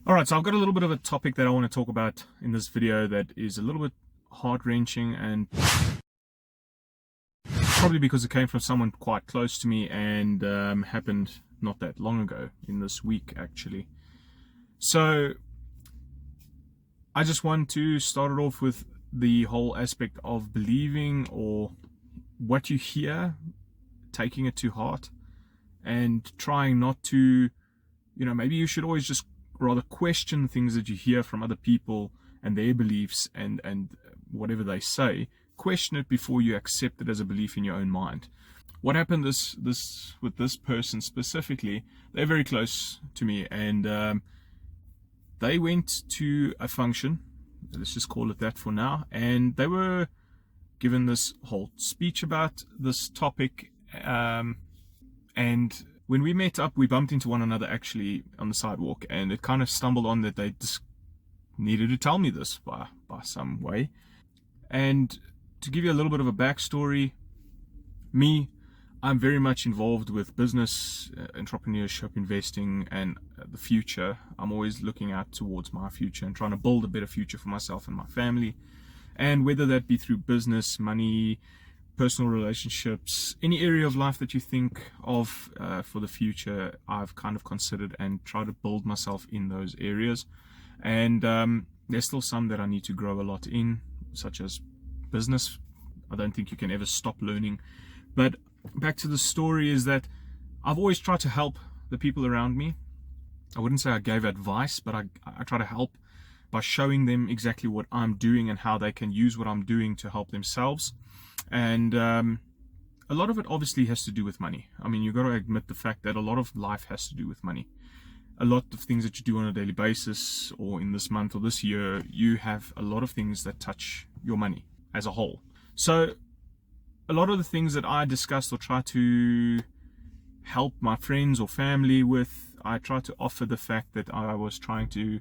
Alright, so I've got a little bit of a topic that I want to talk about in this video that is a little bit heart-wrenching, and probably because it came from someone quite close to me and happened not that long ago, in this week actually. So I just want to start it off with the whole aspect of believing, or what you hear, taking it to heart and trying not to, maybe you should always just rather question things that you hear from other people and their beliefs and whatever they say. Question it before you accept it as a belief in your own mind. What happened with this person specifically, they're very close to me, and they went to a function, let's just call it that for now, and they were given this whole speech about this topic, and when we met up, we bumped into one another actually on the sidewalk, and it kind of stumbled on that they just needed to tell me this by some way. And to give you a little bit of a backstory, I'm very much involved with business, entrepreneurship, investing, and the future. I'm always looking out towards my future and trying to build a better future for myself and my family. And whether that be through business, money, personal relationships, any area of life that you think of for the future, I've kind of considered and try to build myself in those areas. And there's still some that I need to grow a lot in, such as business. I don't think you can ever stop learning. But back to the story is that I've always tried to help the people around me. I wouldn't say I gave advice, but I try to help by showing them exactly what I'm doing and how they can use what I'm doing to help themselves. And a lot of it obviously has to do with money. I mean, you've got to admit the fact that a lot of life has to do with money. A lot of things that you do on a daily basis, or in this month or this year, you have a lot of things that touch your money as a whole. So a lot of the things that I discussed or try to help my friends or family with, I try to offer the fact that I was trying to,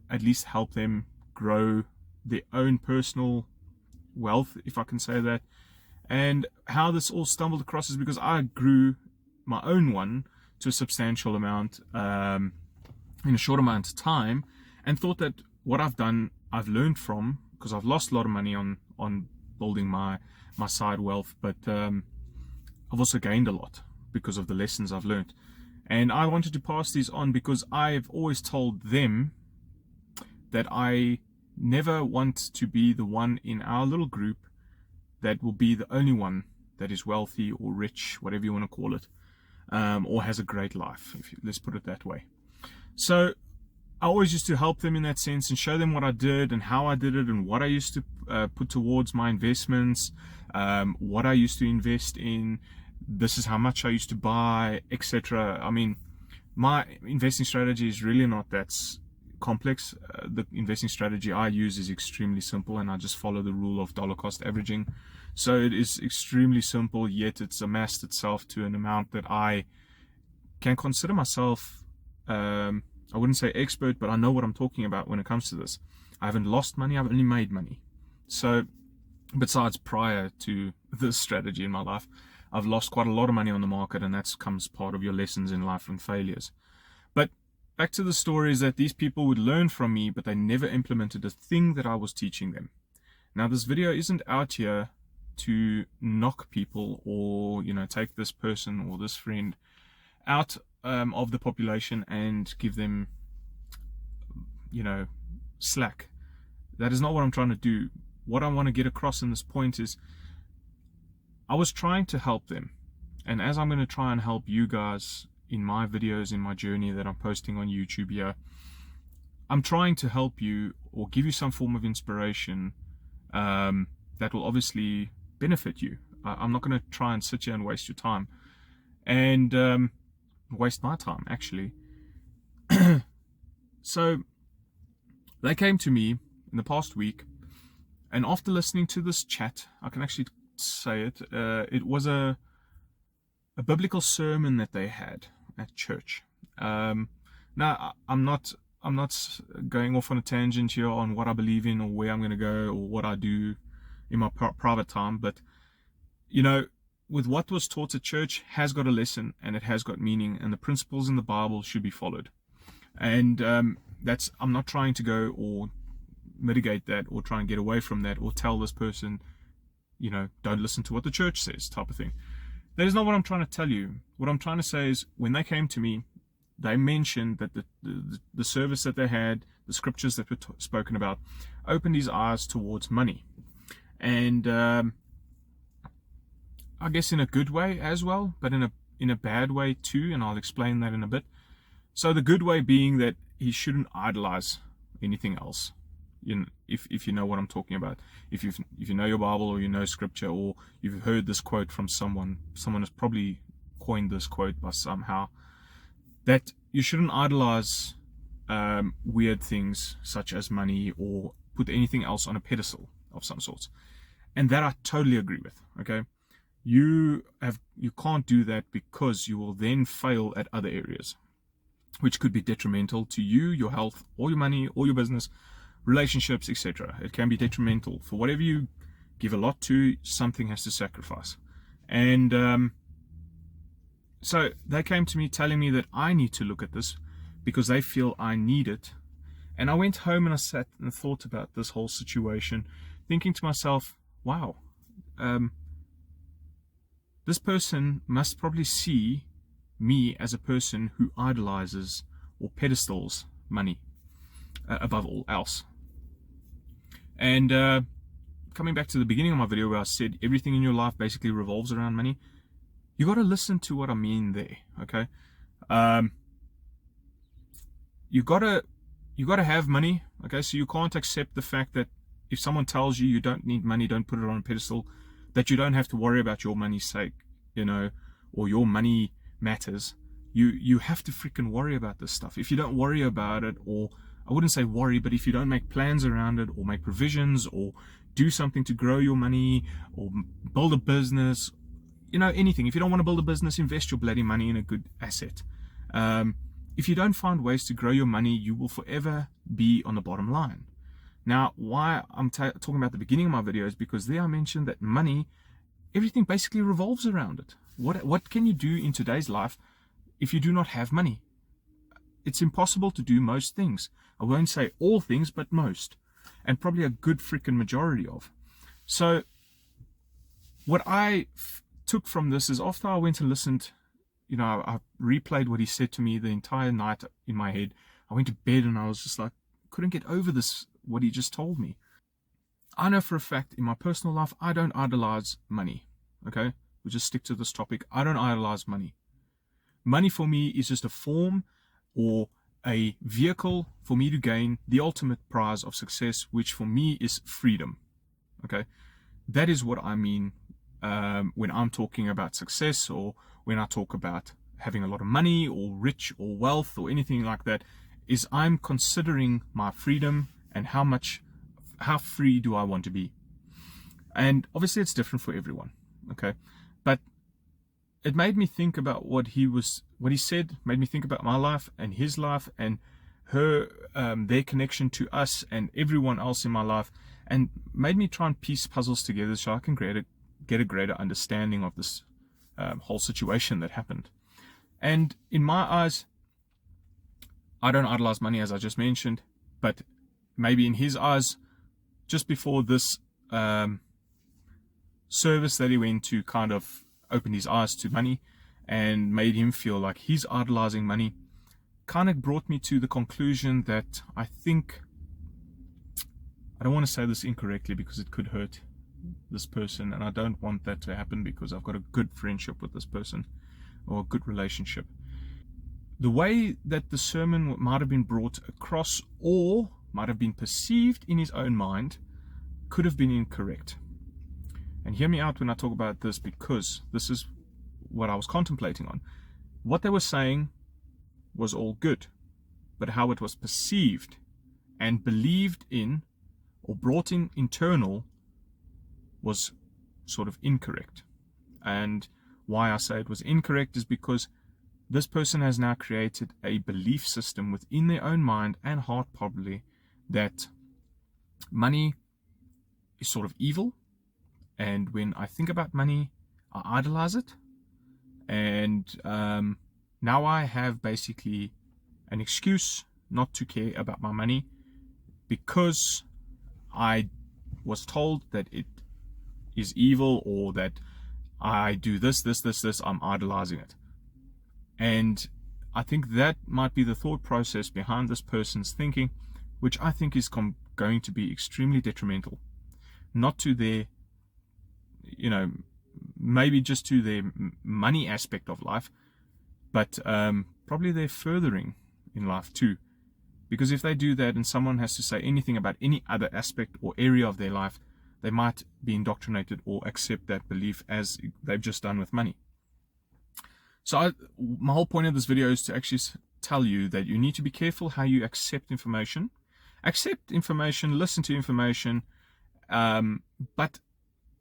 at least help them grow their own personal wealth, if I can say that. And how this all stumbled across is because I grew my own one to a substantial amount in a short amount of time, and thought that what I've done, I've learned from, because I've lost a lot of money on building my side wealth, but I've also gained a lot because of the lessons I've learned. And I wanted to pass these on because I've always told them that I never want to be the one in our little group that will be the only one that is wealthy or rich, whatever you want to call it, or has a great life, let's put it that way. So I always used to help them in that sense and show them what I did and how I did it and what I used to put towards my investments, what I used to invest in, this is how much I used to buy, etc. I mean, my investing strategy is really not that complex. The investing strategy I use is extremely simple, and I just follow the rule of dollar cost averaging. So it is extremely simple, yet it's amassed itself to an amount that I can consider myself, I wouldn't say expert, but I know what I'm talking about when it comes to this. I haven't lost money, I've only made money. So besides, prior to this strategy in my life, I've lost quite a lot of money on the market, and that comes part of your lessons in life and failures. But back to the story is that these people would learn from me, but they never implemented a thing that I was teaching them. Now, this video isn't out here to knock people or, take this person or this friend out of the population and give them, slack. That is not what I'm trying to do. What I want to get across in this point is I was trying to help them. And as I'm going to try and help you guys in my videos, in my journey that I'm posting on YouTube here, I'm trying to help you or give you some form of inspiration that will obviously benefit you. I'm not going to try and sit here and waste your time and waste my time, actually. So they came to me in the past week, and after listening to this chat, I can actually say it, it was a biblical sermon that they had at church. Now, I'm not going off on a tangent here on what I believe in or where I'm going to go or what I do in my private time, but with what was taught at church has got a lesson, and it has got meaning, and the principles in the Bible should be followed. And I'm not trying to go or mitigate that or try and get away from that or tell this person, don't listen to what the church says type of thing. That is not what I'm trying to tell you. What I'm trying to say is, when they came to me, they mentioned that the service that they had, the scriptures that were spoken about, opened his eyes towards money. And I guess in a good way as well, but in a bad way too, and I'll explain that in a bit. So the good way being that he shouldn't idolize anything else. If you know what I'm talking about, if you know your Bible, or you know scripture, or you've heard this quote from someone has probably coined this quote by somehow, that you shouldn't idolize weird things such as money, or put anything else on a pedestal of some sort. And that I totally agree with. Okay, you can't do that, because you will then fail at other areas, which could be detrimental to you, your health, or your money, or your business, relationships, etc. It can be detrimental. For whatever you give a lot to, something has to sacrifice. And so they came to me telling me that I need to look at this because they feel I need it. And I went home and I sat and thought about this whole situation, thinking to myself, wow, this person must probably see me as a person who idolizes or pedestals money above all else. And coming back to the beginning of my video, where I said everything in your life basically revolves around money, you got to listen to what I mean there. Okay, you gotta have money. Okay, so you can't accept the fact that if someone tells you you don't need money, don't put it on a pedestal, that you don't have to worry about your money's sake, or your money matters. You have to freaking worry about this stuff. If you don't worry about it, or I wouldn't say worry, but if you don't make plans around it, or make provisions, or do something to grow your money, or build a business, anything. If you don't want to build a business, invest your bloody money in a good asset. If you don't find ways to grow your money, you will forever be on the bottom line. Now, why I'm talking about the beginning of my video is because there I mentioned that money, everything basically revolves around it. What can you do in today's life if you do not have money? It's impossible to do most things. I won't say all things, but most. And probably a good freaking majority of. So what I took from this is, after I went and listened, I replayed what he said to me the entire night in my head. I went to bed and I was just like, couldn't get over this, what he just told me. I know for a fact in my personal life, I don't idolize money. Okay? We'll just stick to this topic. I don't idolize money. Money for me is just a form or a vehicle for me to gain the ultimate prize of success, which for me is freedom. Okay? That is what I mean when I'm talking about success, or when I talk about having a lot of money, or rich, or wealth, or anything like that, is I'm considering my freedom and how free do I want to be. And obviously it's different for everyone. Okay? But it made me think about what he said, made me think about my life and his life and their connection to us and everyone else in my life, and made me try and piece puzzles together so I can get a greater understanding of this whole situation that happened. And in my eyes, I don't idolize money, as I just mentioned, but maybe in his eyes, just before this service that he went to kind of opened his eyes to money and made him feel like he's idolizing money, kind of brought me to the conclusion that I don't want to say this incorrectly because it could hurt this person, and I don't want that to happen because I've got a good friendship with this person, or a good relationship. The way that the sermon might have been brought across, or might have been perceived in his own mind, could have been incorrect. And hear me out when I talk about this, because this is what I was contemplating on. What they were saying was all good, but how it was perceived and believed in or brought in internal was sort of incorrect. And why I say it was incorrect is because this person has now created a belief system within their own mind and heart, probably, that money is sort of evil. And when I think about money, I idolize it. And now I have basically an excuse not to care about my money because I was told that it is evil, or that I do this, I'm idolizing it. And I think that might be the thought process behind this person's thinking, which I think is going to be extremely detrimental, not to their, maybe just to their money aspect of life, but probably their furthering in life too. Because if they do that and someone has to say anything about any other aspect or area of their life, they might be indoctrinated or accept that belief as they've just done with money. So my whole point of this video is to actually tell you that you need to be careful how you accept information. Accept information, listen to information, but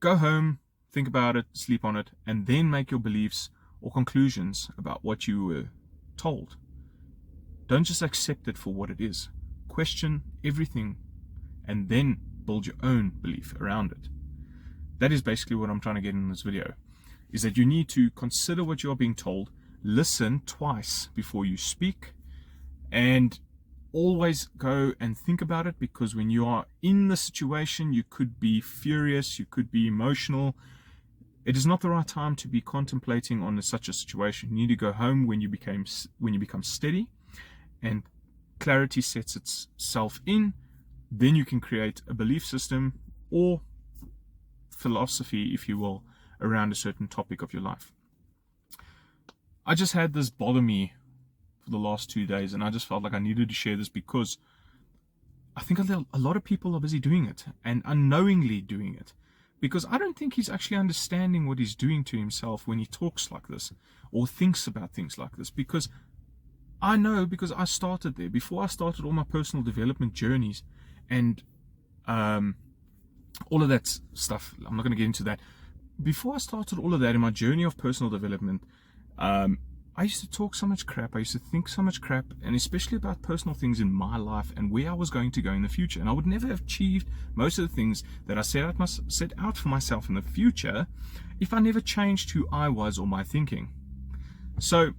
go home, think about it, sleep on it, and then make your beliefs or conclusions about what you were told. Don't just accept it for what it is. Question everything and then build your own belief around it. That is basically what I'm trying to get in this video, is that you need to consider what you are being told, listen twice before you speak, and always go and think about it, because when you are in the situation, you could be furious, you could be emotional. It is not the right time to be contemplating on such a situation. You need to go home when you become steady and clarity sets itself in. Then you can create a belief system or philosophy, if you will, around a certain topic of your life. I just had this bother me for the last 2 days, and I just felt like I needed to share this because I think a lot of people are busy doing it and unknowingly doing it, because I don't think he's actually understanding what he's doing to himself when he talks like this or thinks about things like this. Because I know, because I started there. Before I started all my personal development journeys and all of that stuff, I'm not going to get into that. Before I started all of that in my journey of personal development, I used to talk so much crap, I used to think so much crap, and especially about personal things in my life and where I was going to go in the future. And I would never have achieved most of the things that I set out for myself in the future if I never changed who I was or my thinking. So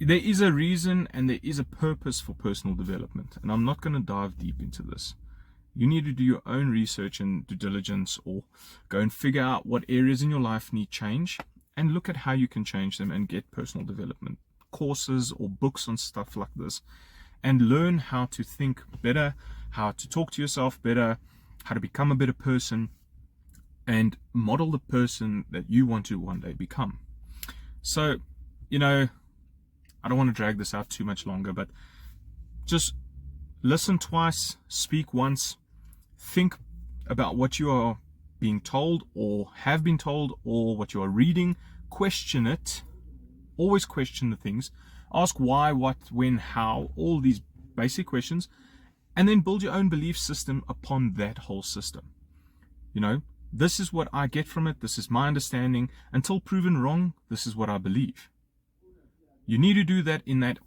there is a reason and there is a purpose for personal development, and I'm not going to dive deep into this. You need to do your own research and due diligence, or go and figure out what areas in your life need change and look at how you can change them and get personal development courses or books on stuff like this, and learn how to think better, how to talk to yourself better, how to become a better person, and model the person that you want to one day become. So, I don't want to drag this out too much longer, but just listen twice, speak once, think about what you are being told or have been told, or what you are reading. Question it. Always question the things. Ask why, what, when, how, all these basic questions, and then build your own belief system upon that whole system. This is what I get from it. This is my understanding. Until proven wrong, this is what I believe. You need to do that in that,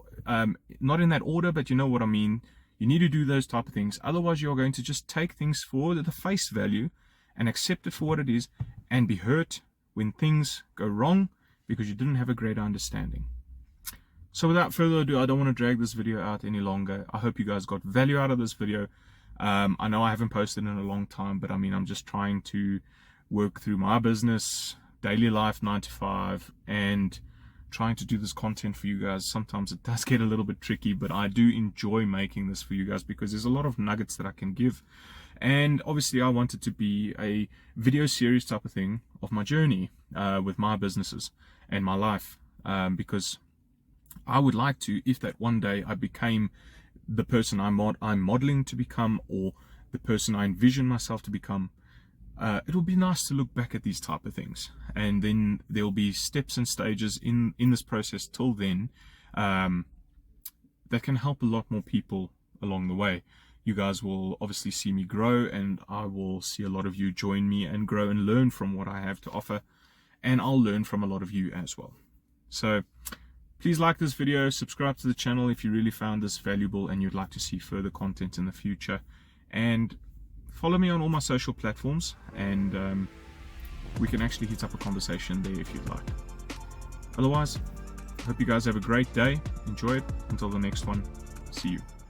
not in that order, but you know what I mean. You need to do those type of things. Otherwise, you're going to just take things for the face value and accept it for what it is, and be hurt when things go wrong because you didn't have a greater understanding. So without further ado, I don't want to drag this video out any longer. I hope you guys got value out of this video. I know I haven't posted in a long time, but I'm just trying to work through my business, daily life, 9 to 5, and trying to do this content for you guys. Sometimes it does get a little bit tricky, but I do enjoy making this for you guys because there's a lot of nuggets that I can give. And obviously I want it to be a video series type of thing of my journey with my businesses and my life, because I would like to, if that one day I became the person I'm modeling to become, or the person I envision myself to become, it will be nice to look back at these type of things, and then there will be steps and stages in this process till then that can help a lot more people along the way. You guys will obviously see me grow, and I will see a lot of you join me and grow and learn from what I have to offer, and I'll learn from a lot of you as well. So please like this video, subscribe to the channel if you really found this valuable and you'd like to see further content in the future, and follow me on all my social platforms, and we can actually hit up a conversation there if you'd like. Otherwise, I hope you guys have a great day. Enjoy it. Until the next one. See you.